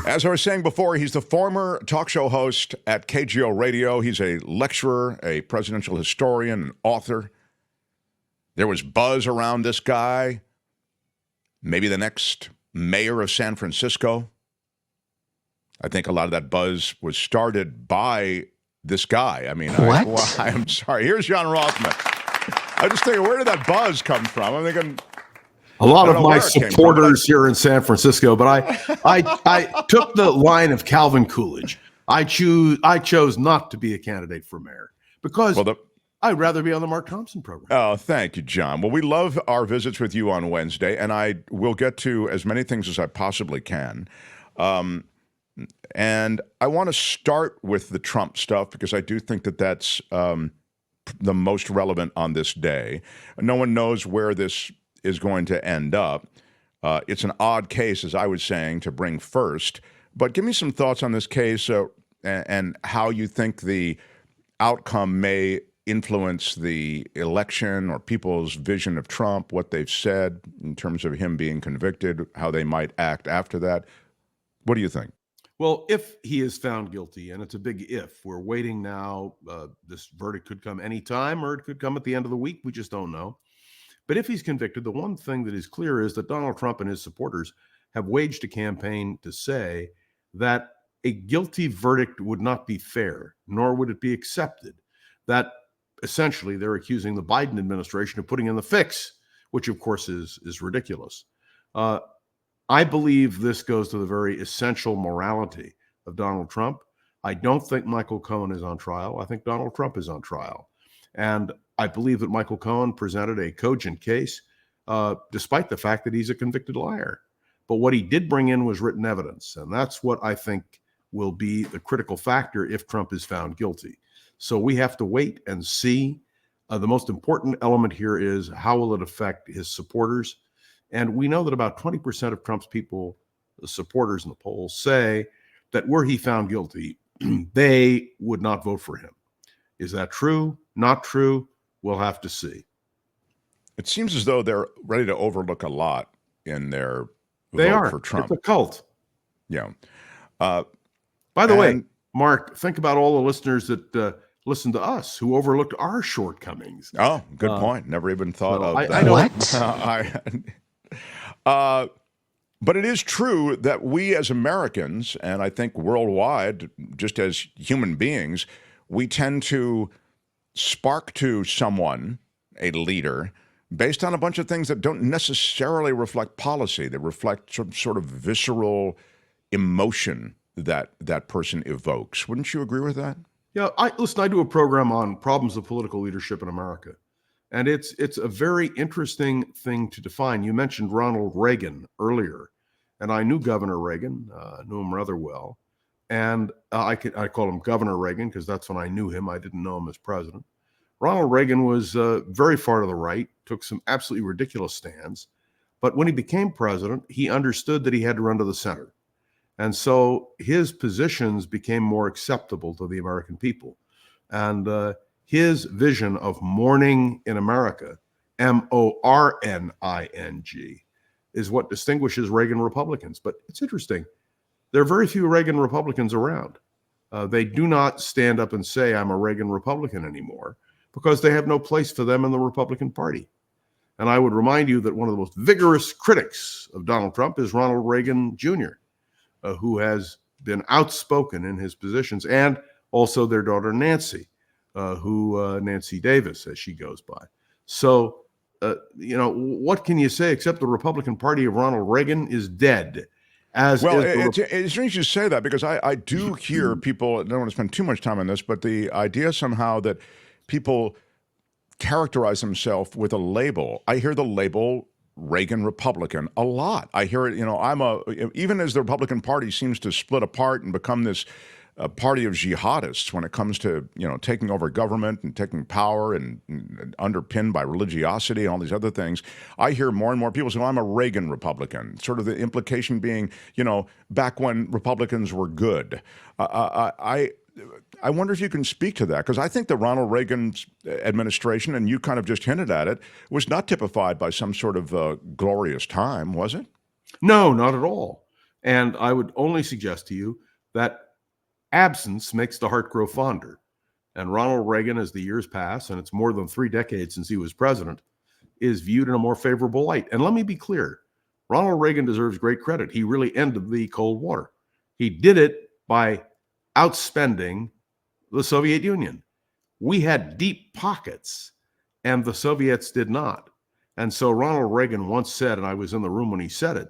As I was saying before, he's the former talk show host at KGO Radio. He's a lecturer, a presidential historian, an author. There was buzz around this guy. Maybe the next mayor of San Francisco. I think a lot of that buzz was started by this guy. I mean, I'm sorry. Here's John Rothman. I just think, where did that buzz come from? I'm thinking... A lot of my supporters here in San Francisco, but I took the line of Calvin Coolidge. I chose not to be a candidate for mayor because I'd rather be on the Mark Thompson program. Oh, thank you, John. Well, we love our visits with you on Wednesday, and I will get to as many things as I possibly can. And I want to start with the Trump stuff because I do think that that's the most relevant on this day. No one knows where this is going to end up. It's an odd case, as I was saying, to bring first. But give me some thoughts on this case and how you think the outcome may influence the election or people's vision of Trump, what they've said in terms of him being convicted, how they might act after that. What do you think? Well, if he is found guilty, and it's a big if, we're waiting now. This verdict could come anytime or it could come at the end of the week. We just don't know. But if he's convicted, the one thing that is clear is that Donald Trump and his supporters have waged a campaign to say that a guilty verdict would not be fair, nor would it be accepted. That essentially they're accusing the Biden administration of putting in the fix, which of course is ridiculous. I believe this goes to the very essential morality of Donald Trump. I don't think Michael Cohen is on trial. I think Donald Trump is on trial. And I believe that Michael Cohen presented a cogent case, despite the fact that he's a convicted liar. But what he did bring in was written evidence. And that's what I think will be the critical factor if Trump is found guilty. So we have to wait and see. The most important element here is how will it affect his supporters? And we know that about 20% of Trump's people, the supporters in the polls, say that were he found guilty, they would not vote for him. Is that true? Not true? We'll have to see. It seems as though they're ready to overlook a lot in their vote for Trump. It's a cult. Yeah. By the way, Mark, think about all the listeners that listen to us who overlooked our shortcomings. Oh, good point. Never even thought of that. But it is true that we as Americans, and I think worldwide, just as human beings, we tend to spark to someone, a leader, based on a bunch of things that don't necessarily reflect policy. They reflect some sort of visceral emotion that that person evokes. Wouldn't you agree with that? Yeah, I do a program on problems of political leadership in America. And it's a very interesting thing to define. You mentioned Ronald Reagan earlier, and I knew Governor Reagan, knew him rather well. And I call him Governor Reagan because that's when I knew him. I didn't know him as president. Ronald Reagan was very far to the right, took some absolutely ridiculous stands. But when he became president, he understood that he had to run to the center. And so his positions became more acceptable to the American people. And his vision of morning in America, morning, is what distinguishes Reagan Republicans. But it's interesting. There are very few Reagan Republicans around. They do not stand up and say, I'm a Reagan Republican anymore, because they have no place for them in the Republican Party. And I would remind you that one of the most vigorous critics of Donald Trump is Ronald Reagan Jr., who has been outspoken in his positions, and also their daughter, Nancy, Nancy Davis, as she goes by. So, what can you say except the Republican Party of Ronald Reagan is dead? It's strange you say that because I do hear people, I don't want to spend too much time on this, but the idea somehow that people characterize themselves with a label. I hear the label Reagan Republican a lot. I hear it, even as the Republican Party seems to split apart and become this party of jihadists when it comes to, taking over government and taking power and underpinned by religiosity and all these other things. I hear more and more people say, well, I'm a Reagan Republican, sort of the implication being, back when Republicans were good. I wonder if you can speak to that, because I think the Ronald Reagan's administration, and you kind of just hinted at it, was not typified by some sort of glorious time, was it? No, not at all. And I would only suggest to you that absence makes the heart grow fonder. And Ronald Reagan, as the years pass, and it's more than 3 decades since he was president, is viewed in a more favorable light. And let me be clear, Ronald Reagan deserves great credit. He really ended the Cold War. He did it by outspending the Soviet Union. We had deep pockets, and the Soviets did not. And so Ronald Reagan once said, and I was in the room when he said it,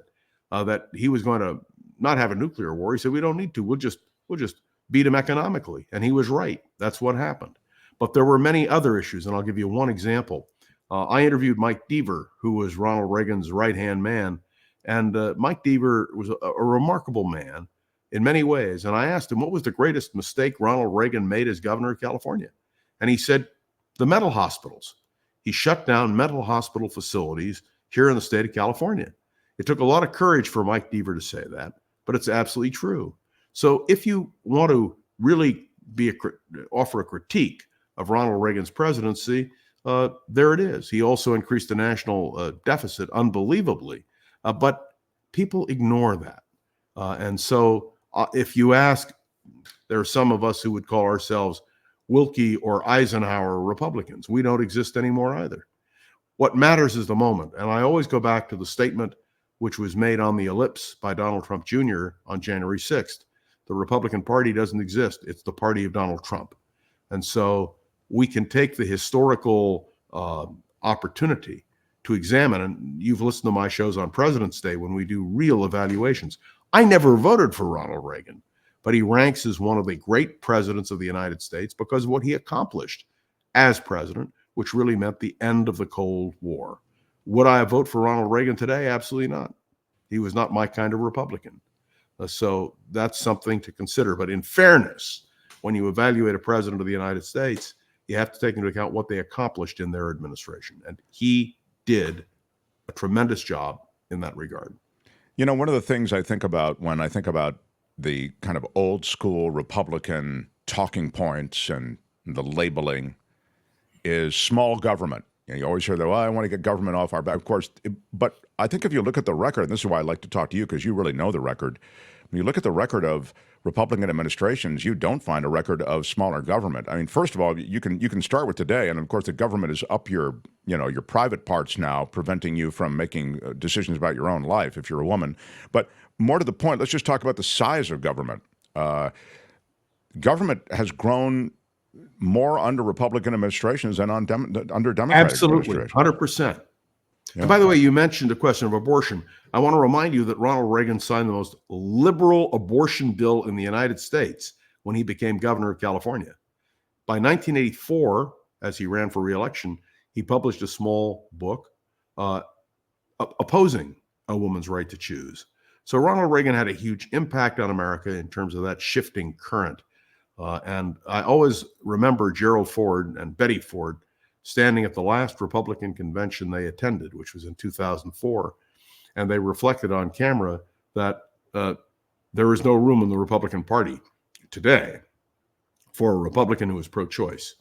that he was going to not have a nuclear war. He said, we don't need to. We'll just beat him economically. And he was right. That's what happened. But there were many other issues, and I'll give you one example. I interviewed Mike Deaver, who was Ronald Reagan's right-hand man. And Mike Deaver was a remarkable man in many ways. And I asked him, what was the greatest mistake Ronald Reagan made as governor of California? And he said, the mental hospitals. He shut down mental hospital facilities here in the state of California. It took a lot of courage for Mike Deaver to say that, but it's absolutely true. So if you want to really offer a critique of Ronald Reagan's presidency, there it is. He also increased the national deficit unbelievably, but people ignore that. And so if you ask, there are some of us who would call ourselves Wilkie or Eisenhower Republicans. We don't exist anymore either. What matters is the moment. And I always go back to the statement which was made on the ellipse by Donald Trump Jr. on January 6th. The Republican Party doesn't exist. It's the party of Donald Trump. And so we can take the historical opportunity to examine, and you've listened to my shows on President's Day when we do real evaluations. I never voted for Ronald Reagan, but he ranks as one of the great presidents of the United States because of what he accomplished as president, which really meant the end of the Cold War. Would I vote for Ronald Reagan today? Absolutely not. He was not my kind of Republican. So that's something to consider. But in fairness, when you evaluate a president of the United States, you have to take into account what they accomplished in their administration. And he did a tremendous job in that regard. You know, one of the things I think about when I think about the kind of old school Republican talking points and the labeling is small government. You always hear that, well, I want to get government off our back. Of course, but I think if you look at the record, and this is why I like to talk to you because you really know the record. When you look at the record of Republican administrations, you don't find a record of smaller government. I mean, first of all, you can start with today, and of course, the government is up your private parts now, preventing you from making decisions about your own life if you're a woman. But more to the point, let's just talk about the size of government. Government has grown more under Republican administrations than under Democratic Absolutely, administrations. 100%. Yeah. And by the way, you mentioned the question of abortion. I want to remind you that Ronald Reagan signed the most liberal abortion bill in the United States when he became governor of California. By 1984, as he ran for re-election, he published a small book opposing a woman's right to choose. So Ronald Reagan had a huge impact on America in terms of that shifting current. And I always remember Gerald Ford and Betty Ford standing at the last Republican convention they attended, which was in 2004. And they reflected on camera that there is no room in the Republican Party today for a Republican who is pro-choice.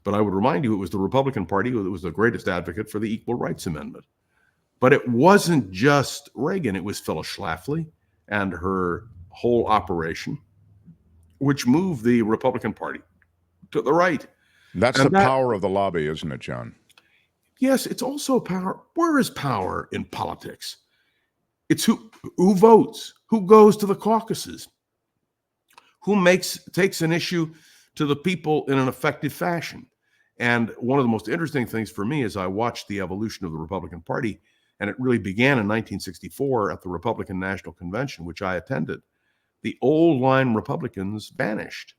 But I would remind you, it was the Republican Party that was the greatest advocate for the Equal Rights Amendment. But it wasn't just Reagan. It was Phyllis Schlafly and her whole operation, which moved the Republican Party to the right. That's the power of the lobby, isn't it, John? Yes, it's also power. Where is power in politics? It's who votes, who goes to the caucuses, who takes an issue to the people in an effective fashion. And one of the most interesting things for me is I watched the evolution of the Republican Party, and it really began in 1964 at the Republican National Convention, which I attended. The old line Republicans vanished.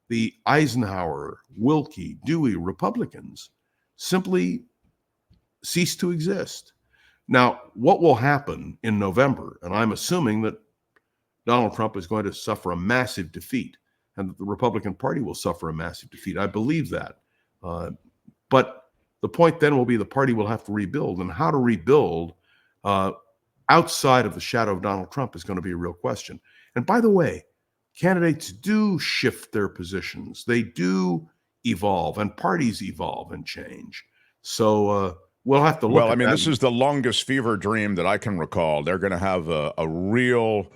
The Eisenhower, Wilkie, Dewey Republicans simply ceased to exist. Now, what will happen in November? And I'm assuming that Donald Trump is going to suffer a massive defeat and that the Republican Party will suffer a massive defeat. I believe that. But the point then will be the party will have to rebuild. And how to rebuild outside of the shadow of Donald Trump is going to be a real question. And by the way, candidates do shift their positions. They do evolve, and parties evolve and change. So we'll have to look at that. This is the longest fever dream that I can recall. They're going to have a real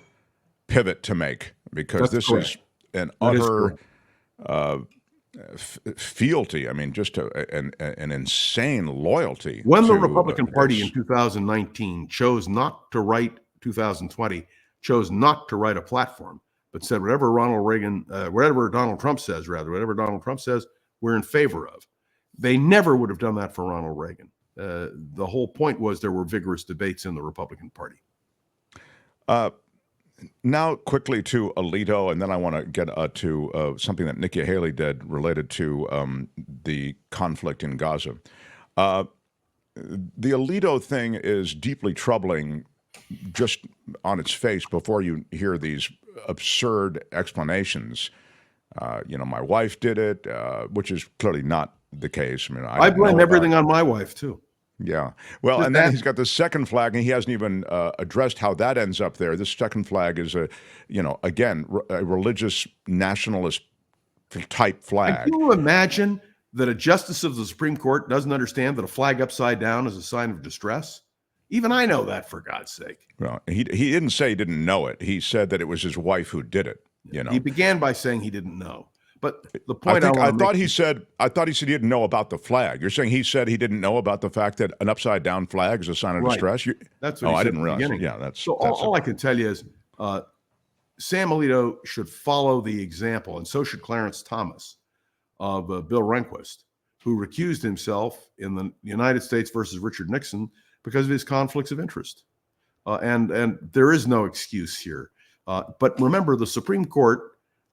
pivot to make, because That's this correct. is an That is utter correct. fealty. I mean, just an insane loyalty When the to Republican Party in 2019 chose not to write 2020, chose not to write a platform, but said whatever Donald Trump says, we're in favor of. They never would have done that for Ronald Reagan. The whole point was there were vigorous debates in the Republican Party. Now, quickly to Alito, and then I want to get to something that Nikki Haley did related to the conflict in Gaza. The Alito thing is deeply troubling just on its face before you hear these absurd explanations. My wife did it, which is clearly not the case. I mean, I blame everything on my wife, too. Yeah. Well, and then he's got the second flag, and he hasn't even addressed how that ends up there. This second flag is again, a religious nationalist type flag. Can you imagine that a justice of the Supreme Court doesn't understand that a flag upside down is a sign of distress? Even I know that, for God's sake. Well, he didn't say he didn't know it. He said that it was his wife who did it. He began by saying he didn't know. But the point I thought he said he didn't know about the flag. You're saying he said he didn't know about the fact that an upside down flag is a sign of distress? That's what he said I didn't realize. Beginning. Yeah, that's so. All I can tell you is Sam Alito should follow the example, and so should Clarence Thomas of Bill Rehnquist, who recused himself in the United States versus Richard Nixon because of his conflicts of interest. And there is no excuse here. But remember, the Supreme Court,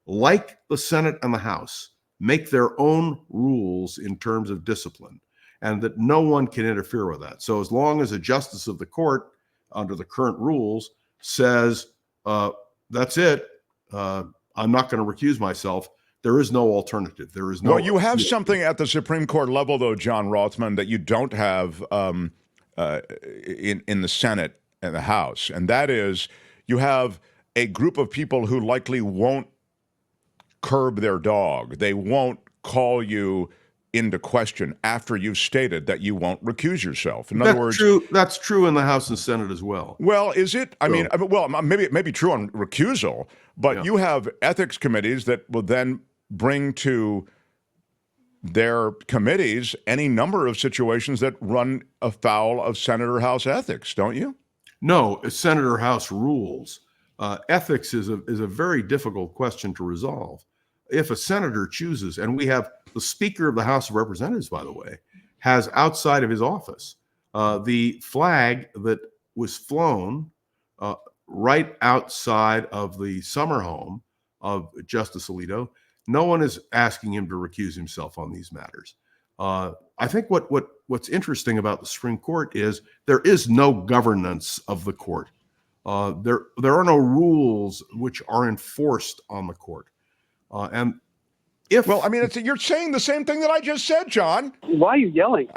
like the Senate and the House, make their own rules in terms of discipline, and that no one can interfere with that. So as long as a justice of the court, under the current rules, says, that's it, I'm not going to recuse myself, there is no alternative. There is no. Well, you have something at the Supreme Court level, though, John Rothman, that you don't have in the Senate and the House, and that is you have a group of people who likely won't curb their dog. They won't call you into question after you've stated that you won't recuse yourself. In other words, that's true in the House and Senate as well. Well, is it? I mean, well, maybe it may be true on recusal, but you have ethics committees that will then bring to their committees any number of situations that run afoul of Senate or House ethics, don't you? No, Senate or House rules. Ethics is a very difficult question to resolve. If a senator chooses, and we have the Speaker of the House of Representatives, by the way, has outside of his office the flag that was flown right outside of the summer home of Justice Alito. No one is asking him to recuse himself on these matters. I think what's interesting about the Supreme Court is there is no governance of the court. There are no rules which are enforced on the court. And well, I mean, you're saying the same thing that I just said, John. Why are you yelling?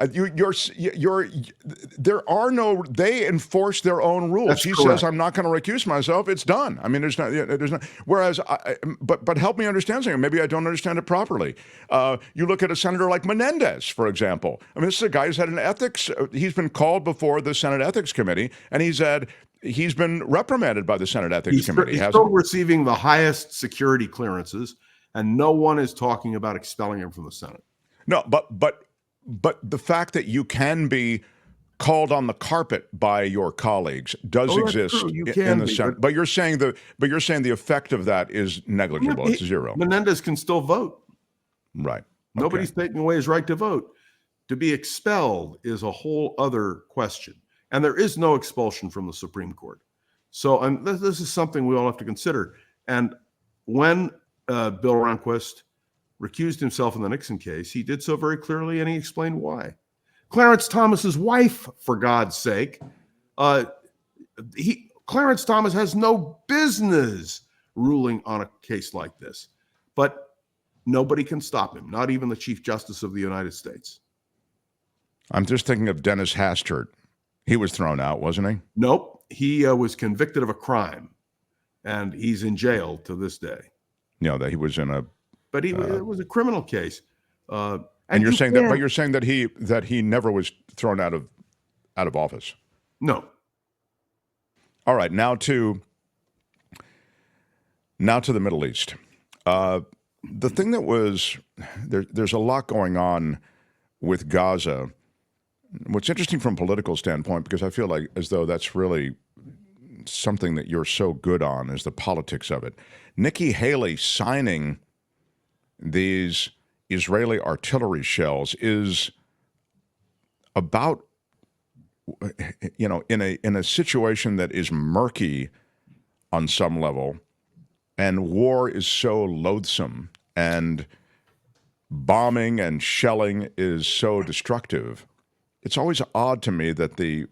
There are no. They enforce their own rules. That's he correct. says, "I'm not going to recuse myself." It's done. I mean, there's not. Whereas, but help me understand something. Maybe I don't understand it properly. You look at a senator like Menendez, for example. I mean, this is a guy who's had an ethics. He's been called before the Senate Ethics Committee, and he's been reprimanded by the Senate Ethics Committee. He's still receiving the highest security clearances, and no one is talking about expelling him from the Senate. No, but the fact that you can be called on the carpet by your colleagues does exist in the Senate. But you're saying the effect of that is negligible. It's zero. Menendez can still vote. Right. Nobody's taking away his right to vote. To be expelled is a whole other question. And there is no expulsion from the Supreme Court. So this is something we all have to consider. And when Bill Rehnquist recused himself in the Nixon case, he did so very clearly, and he explained why. Clarence Thomas's wife, for God's sake, Clarence Thomas has no business ruling on a case like this. But nobody can stop him, not even the Chief Justice of the United States. I'm just thinking of Dennis Hastert. He was thrown out, wasn't he? Nope. He was convicted of a crime, and he's in jail to this day. That he was in a. But it was a criminal case. And you're saying that he never was thrown out of office. No. All right. Now to Now to the Middle East. The thing that was there's a lot going on with Gaza. What's interesting from a political standpoint, because I feel like as though that's really something that you're so good on, is the politics of it. Nikki Haley signing these Israeli artillery shells is about, in a situation that is murky on some level, and war is so loathsome, and bombing and shelling is so destructive. It's always odd to me that the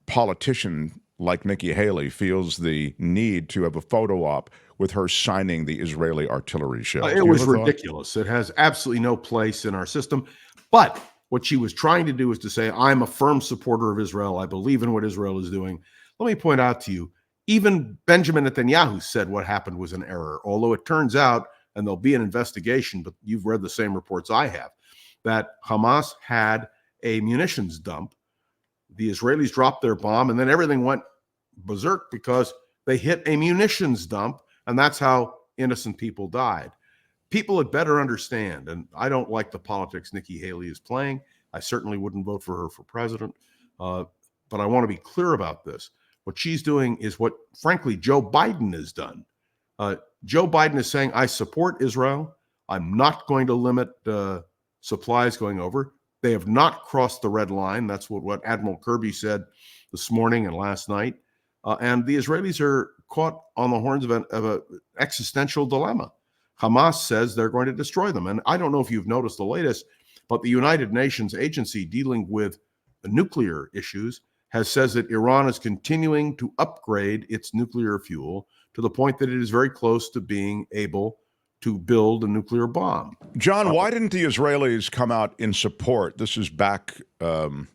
politician like Nikki Haley feels the need to have a photo op with her signing the Israeli artillery shells. It was ridiculous. It has absolutely no place in our system. But what she was trying to do is to say, I'm a firm supporter of Israel. I believe in what Israel is doing. Let me point out to you, even Benjamin Netanyahu said what happened was an error, although it turns out, and there'll be an investigation, but you've read the same reports I have, that Hamas had a munitions dump. The Israelis dropped their bomb, and then everything went berserk because they hit a munitions dump, and that's how innocent people died. People had better understand, and I don't like the politics Nikki Haley is playing. I certainly wouldn't vote for her for president, but I want to be clear about this. What she's doing is what, frankly, Joe Biden has done. Joe Biden is saying, I support Israel. I'm not going to limit supplies going over. They have not crossed the red line. That's what Admiral Kirby said this morning and last night. And the Israelis are caught on the horns of an existential dilemma. Hamas says they're going to destroy them. And I don't know if you've noticed the latest, but the United Nations agency dealing with nuclear issues says that Iran is continuing to upgrade its nuclear fuel to the point that it is very close to being able to build a nuclear bomb. John, why didn't the Israelis come out in support? This is back, during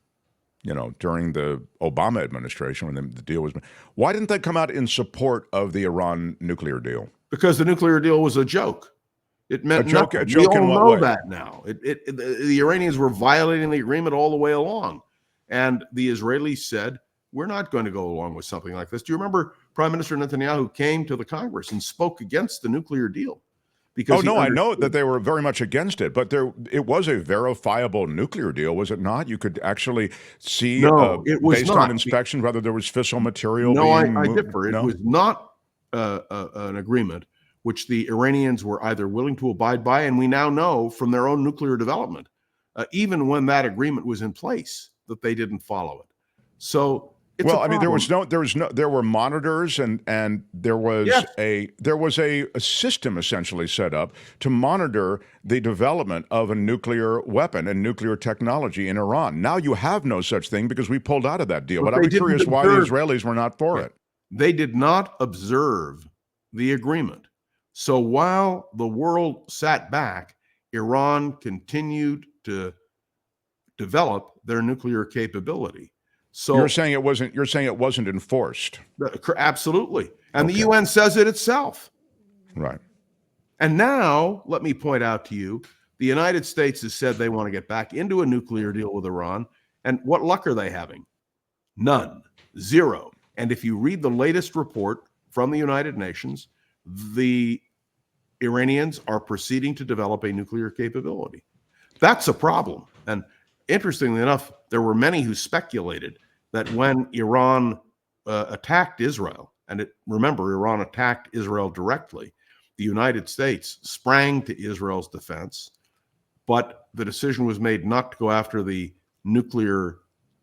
the Obama administration when the deal was made. Why didn't they come out in support of the Iran nuclear deal? Because the nuclear deal was a joke. It meant a joke. Nothing. A joke we all in what know way? that now. The Iranians were violating the agreement all the way along. And the Israelis said, we're not going to go along with something like this. Do you remember Prime Minister Netanyahu came to the Congress and spoke against the nuclear deal? Because I know that they were very much against it, but it was a verifiable nuclear deal, was it not? You could actually see, it was based not. on inspection, whether there was fissile material being moved. I differ. It was not an agreement which the Iranians were either willing to abide by, and we now know from their own nuclear development, even when that agreement was in place, that they didn't follow it. So it's a problem. there were monitors and there was a system essentially set up to monitor the development of a nuclear weapon and nuclear technology in Iran. Now you have no such thing because we pulled out of that deal. But I'd be curious why the Israelis were not for it. They did not observe the agreement. So while the world sat back, Iran continued to develop their nuclear capability. So you're saying it wasn't enforced. Absolutely. And the UN says it itself. Right. And now, let me point out to you, the United States has said they want to get back into a nuclear deal with Iran. And what luck are they having? None. Zero. And if you read the latest report from the United Nations, the Iranians are proceeding to develop a nuclear capability. That's a problem. And interestingly enough, there were many who speculated that when Iran attacked Israel, and remember, Iran attacked Israel directly, the United States sprang to Israel's defense, but the decision was made not to go after the nuclear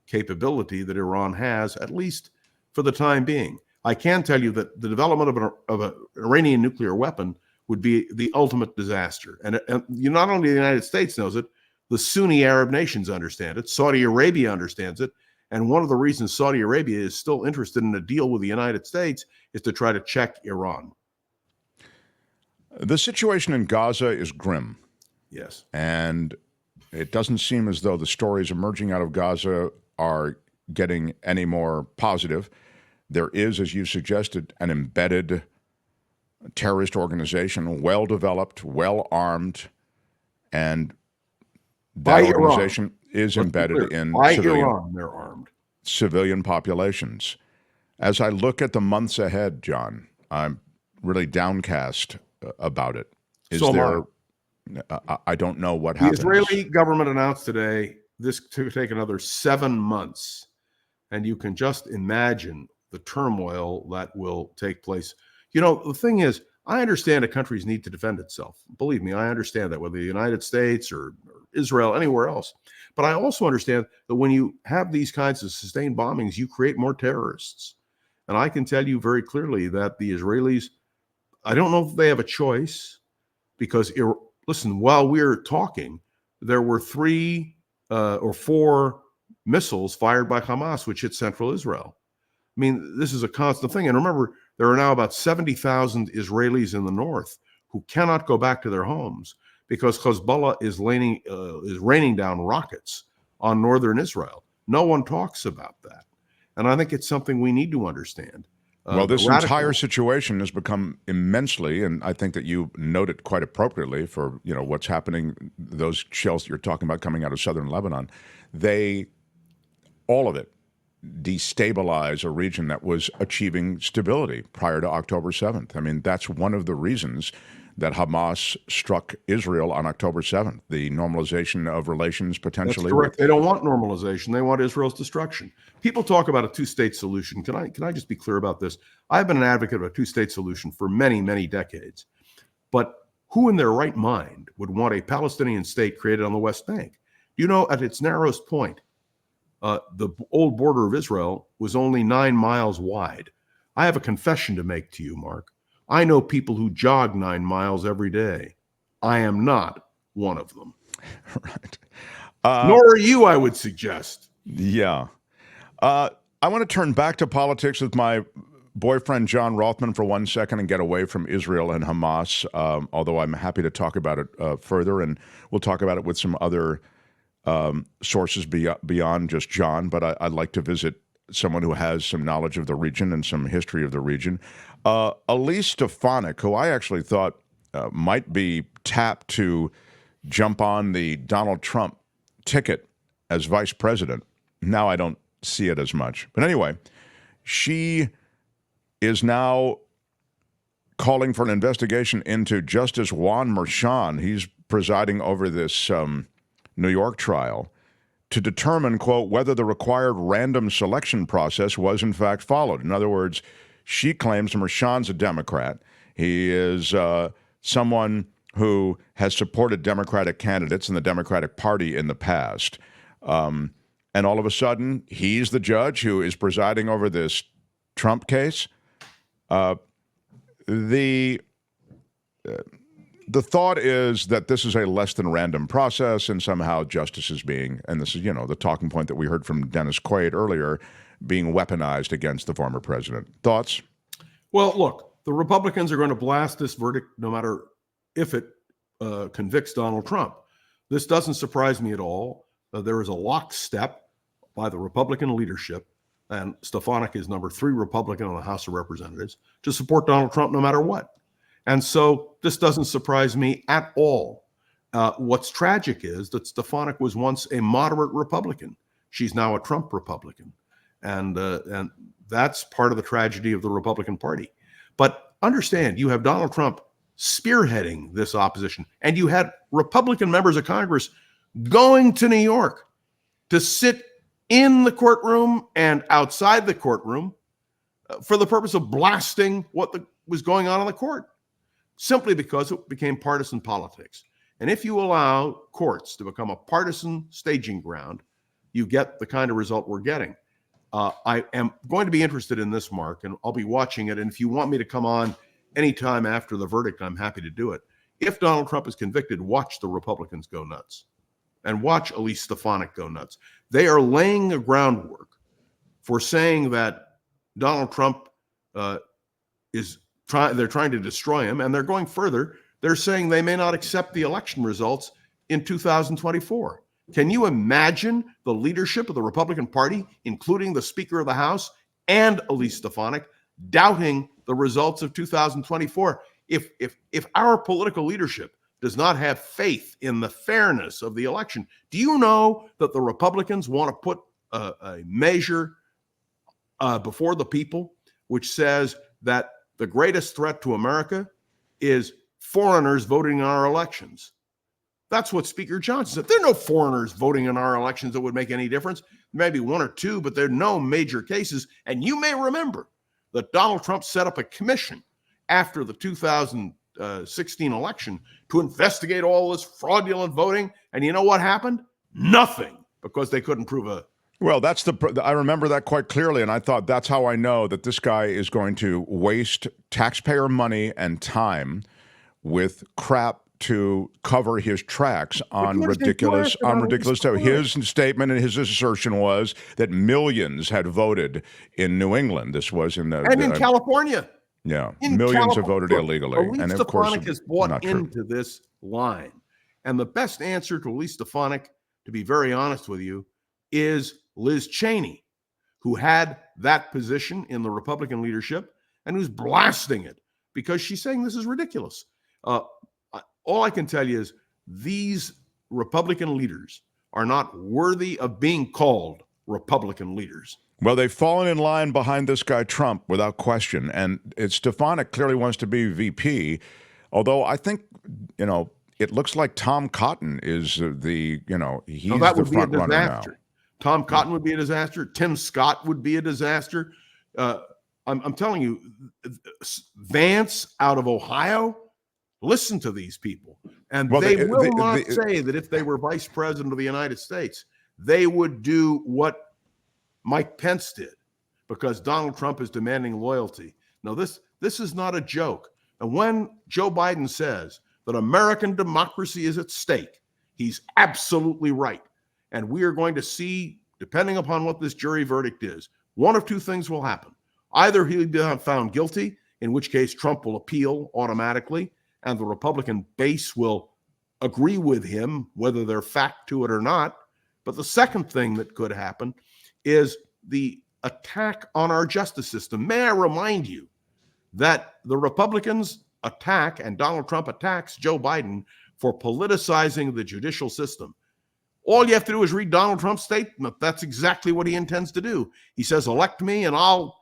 capability that Iran has, at least for the time being. I can tell you that the development of an Iranian nuclear weapon would be the ultimate disaster. And not only the United States knows it, the Sunni Arab nations understand it. Saudi Arabia understands it. And one of the reasons Saudi Arabia is still interested in a deal with the United States is to try to check Iran. The situation in Gaza is grim. Yes. And it doesn't seem as though the stories emerging out of Gaza are getting any more positive. There is, as you suggested, an embedded terrorist organization, well-developed, well-armed, and that organization is embedded in Iran, they're armed. Civilian populations. As I look at the months ahead, John, really downcast about it. Is So am there? I don't know what The happens. Israeli government announced today this could take another 7 months. And you can just imagine the turmoil that will take place. You know, the thing is, I understand a country's need to defend itself. Believe me, I understand that, whether the United States or Israel, anywhere else. But I also understand that when you have these kinds of sustained bombings, you create more terrorists. And I can tell you very clearly that the Israelis, I don't know if they have a choice, because, listen, while we're talking, there were 3 or 4 missiles fired by Hamas, which hit central Israel. I mean, this is a constant thing. And remember, there are now about 70,000 Israelis in the north who cannot go back to their homes because Hezbollah is raining down rockets on northern Israel. No one talks about that. And I think it's something we need to understand. Well, this entire situation has become immensely, and I think that you note it quite appropriately for, you know, what's happening, those shells that you're talking about coming out of southern Lebanon. All of it destabilize a region that was achieving stability prior to October 7th. I mean, that's one of the reasons that Hamas struck Israel on October 7th, the normalization of relations potentially. That's correct. They don't want normalization. They want Israel's destruction. People talk about a two-state solution. Can I just be clear about this? I've been an advocate of a two-state solution for many, many decades. But who in their right mind would want a Palestinian state created on the West Bank? You know, at its narrowest point, the old border of Israel was only 9 miles wide. I have a confession to make to you, Mark. I know people who jog 9 miles every day. I am not one of them. Right. Nor are you, I would suggest. Yeah. I want to turn back to politics with my boyfriend, John Rothman, for 1 second and get away from Israel and Hamas, although I'm happy to talk about it further, and we'll talk about it with some other sources beyond just John, but I'd like to visit someone who has some knowledge of the region and some history of the region. Elise Stefanik, who I actually thought might be tapped to jump on the Donald Trump ticket as vice president. Now I don't see it as much. But anyway, she is now calling for an investigation into Justice Juan Merchan. He's presiding over this New York trial to determine, quote, whether the required random selection process was in fact followed. In other words, she claims Merchan's a Democrat. He is someone who has supported Democratic candidates in the Democratic Party in the past. And all of a sudden, he's the judge who is presiding over this Trump case. The thought is that this is a less than random process, and somehow justice is being, and this is, you know, the talking point that we heard from Dennis Quaid earlier, being weaponized against the former president. Thoughts? Well, look, the Republicans are going to blast this verdict no matter if it convicts Donald Trump. This doesn't surprise me at all. There is a lockstep by the Republican leadership, and Stefanik is number 3 Republican in the House of Representatives, to support Donald Trump no matter what. And so this doesn't surprise me at all. What's tragic is that Stefanik was once a moderate Republican. She's now a Trump Republican. And that's part of the tragedy of the Republican Party. But understand, you have Donald Trump spearheading this opposition, and you had Republican members of Congress going to New York to sit in the courtroom and outside the courtroom for the purpose of blasting what was going on in the court, simply because it became partisan politics. And if you allow courts to become a partisan staging ground, you get the kind of result we're getting. I am going to be interested in this, Mark, and I'll be watching it. And if you want me to come on anytime after the verdict, I'm happy to do it. If Donald Trump is convicted, watch the Republicans go nuts and watch Elise Stefanik go nuts. They are laying the groundwork for saying that Donald Trump they're trying to destroy him, and they're going further. They're saying they may not accept the election results in 2024. Can you imagine the leadership of the Republican Party, including the Speaker of the House and Elise Stefanik, doubting the results of 2024? If our political leadership does not have faith in the fairness of the election, do you know that the Republicans want to put a measure before the people which says that the greatest threat to America is foreigners voting in our elections. That's what Speaker Johnson said. There are no foreigners voting in our elections that would make any difference. Maybe one or two, but there are no major cases. And you may remember that Donald Trump set up a commission after the 2016 election to investigate all this fraudulent voting. And you know what happened? Nothing, because they couldn't prove a. Well, I remember that quite clearly, and I thought that's how I know that this guy is going to waste taxpayer money and time with crap to cover his tracks on ridiculous. So his statement and his assertion was that millions had voted in New England. This was in California. Yeah, millions have voted illegally. Elise Stefanik has bought into this line. And the best answer to Elise Stefanik, to be very honest with you, is Liz Cheney, who had that position in the Republican leadership and who's blasting it because she's saying this is ridiculous. All I can tell you is these Republican leaders are not worthy of being called Republican leaders. Well, they've fallen in line behind this guy Trump without question. And Stefanik clearly wants to be VP, although I think, it looks like Tom Cotton is he's the front runner now. Tom Cotton would be a disaster. Tim Scott would be a disaster. I'm telling you, Vance out of Ohio, listen to these people. And they will not say that if they were vice president of the United States, they would do what Mike Pence did, because Donald Trump is demanding loyalty. Now, this is not a joke. And when Joe Biden says that American democracy is at stake, he's absolutely right. And we are going to see, depending upon what this jury verdict is, one of two things will happen. Either he'll be found guilty, in which case Trump will appeal automatically, and the Republican base will agree with him, whether they're fact to it or not. But the second thing that could happen is the attack on our justice system. May I remind you that the Republicans attack, and Donald Trump attacks Joe Biden for politicizing the judicial system. All you have to do is read Donald Trump's statement. That's exactly what he intends to do. He says, elect me and I'll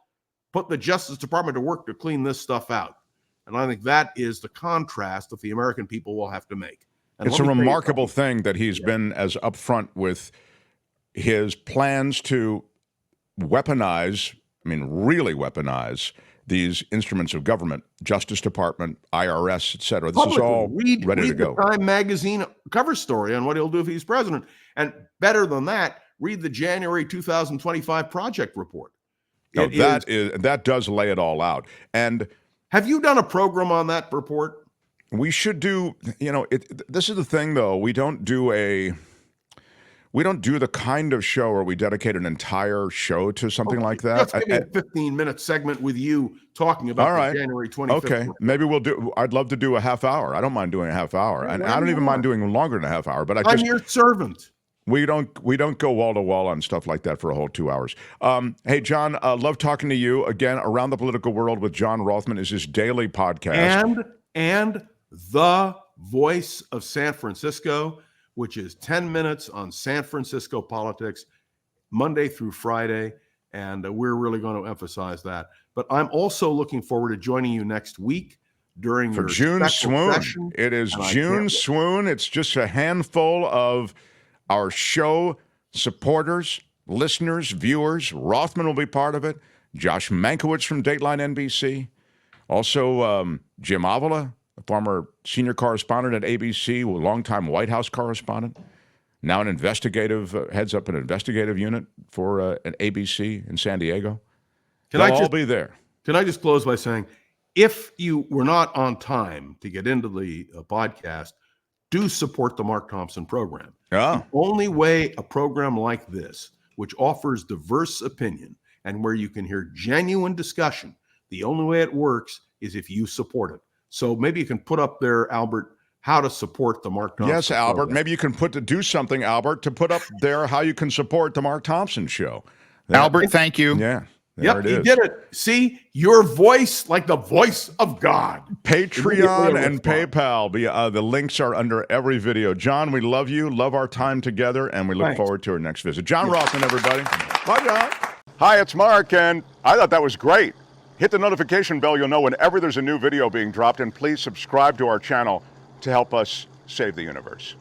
put the Justice Department to work to clean this stuff out. And I think that is the contrast that the American people will have to make. And it's a remarkable thing that he's been as upfront with his plans to weaponize, really weaponize these instruments of government, Justice Department, IRS, et cetera. This is all ready to go. Read the Time magazine cover story on what he'll do if he's president. And better than that, read the January 2025 project report. That does lay it all out. And have you done a program on that report? We should do, this is the thing, though. We don't do the kind of show where we dedicate an entire show to something like that. Let's give me a 15-minute segment with you talking about the January 25th. Okay, maybe I'd love to do a half hour. I don't mind doing a half hour. And I don't even mind doing longer than a half hour. But I'm your servant. We don't go wall to wall on stuff like that for a whole 2 hours. Hey, John, love talking to you. Again, Around the Political World with John Rothman is his daily podcast. And The Voice of San Francisco, which is 10 minutes on San Francisco politics, Monday through Friday. And we're really going to emphasize that. But I'm also looking forward to joining you next week during your June Swoon. Session. It is June Swoon. It's just a handful of our show supporters, listeners, viewers. Rothman will be part of it. Josh Mankiewicz from Dateline NBC. Also, Jim Avila, a former senior correspondent at ABC, a longtime White House correspondent, now an investigative, heads up an investigative unit for an ABC in San Diego. They'll all be there. Can I just close by saying, if you were not on time to get into the podcast, do support the Mark Thompson program. Yeah. The only way a program like this, which offers diverse opinion and where you can hear genuine discussion, the only way it works is if you support it. So maybe you can put up there, Albert, how to support the Mark Thompson Yes, Albert. program. Maybe you can do something, Albert, to put up there how you can support the Mark Thompson show. Albert, thank you. Yeah. Yep, you did it. See, your voice, like the voice of God. Patreon and PayPal. The links are under every video. John, we love you, love our time together, and we look forward to our next visit. John Rothman, everybody. Bye, John. Hi, it's Mark, and I thought that was great. Hit the notification bell, you'll know whenever there's a new video being dropped, and please subscribe to our channel to help us save the universe.